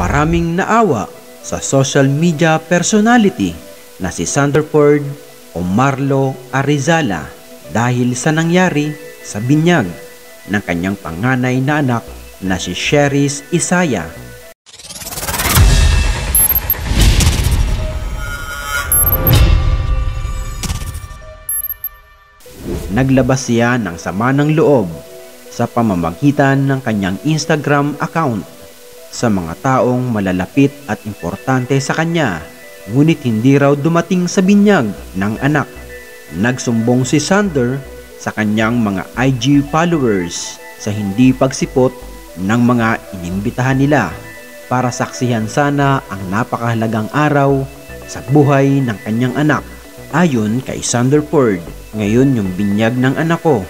Maraming naawa sa social media personality na si Sanderford o Marlo Arizala dahil sa nangyari sa binyag ng kanyang panganay na anak na si Sheris Isaya. Naglabas siya ng sama ng loob sa pamamagitan ng kanyang Instagram account sa mga taong malalapit at importante sa kanya, ngunit hindi raw dumating sa binyag ng anak. Nagsumbong si Sander sa kanyang mga IG followers sa hindi pagsipot ng mga inimbitahan nila para saksihan sana ang napakahalagang araw sa buhay ng kanyang anak. Ayon kay Sanderford, ngayon yung binyag ng anak ko.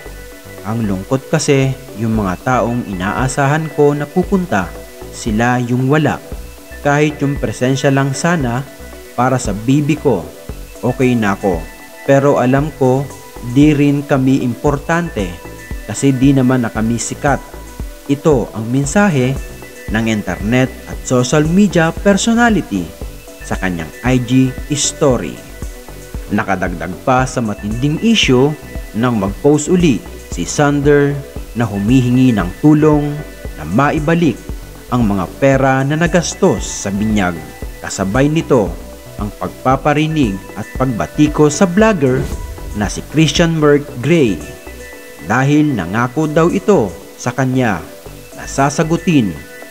Ang lungkot kasi yung mga taong inaasahan ko na pupunta, sila yung wala. Kahit yung presensya lang sana para sa baby ko, okay na ako. Pero alam ko, di rin kami importante kasi di naman na kami sikat. Ito ang mensahe ng internet at social media personality sa kanyang IG story. Nakadagdag pa sa matinding issue nang mag-post uli si Sander na humihingi ng tulong na maibalik ang mga pera na nagastos sa binyag. Kasabay nito ang pagpaparinig at pagbatiko sa vlogger na si Christian Merck Gray dahil nangako daw ito sa kanya na sasagutin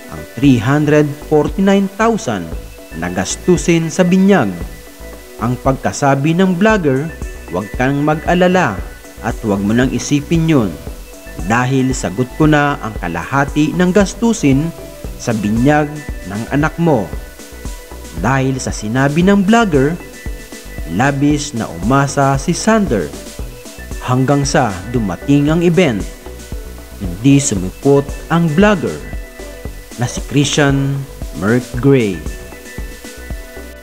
ang 349,000 na gastusin sa binyag. Ang pagkasabi ng vlogger, huwag kang mag-alala at huwag mo nang isipin yun dahil sagot ko na ang kalahati ng gastusin sa binyag ng anak mo. Dahil sa sinabi ng vlogger, labis na umasa si Sander hanggang sa dumating ang event. Hindi sumipot ang vlogger na si Christian Merck Gray.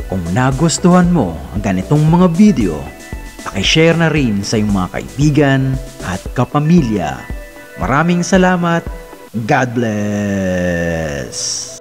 Kung nagustuhan mo ang ganitong mga video, pakishare na rin sa iyong mga kaibigan at kapamilya. Maraming salamat. God bless!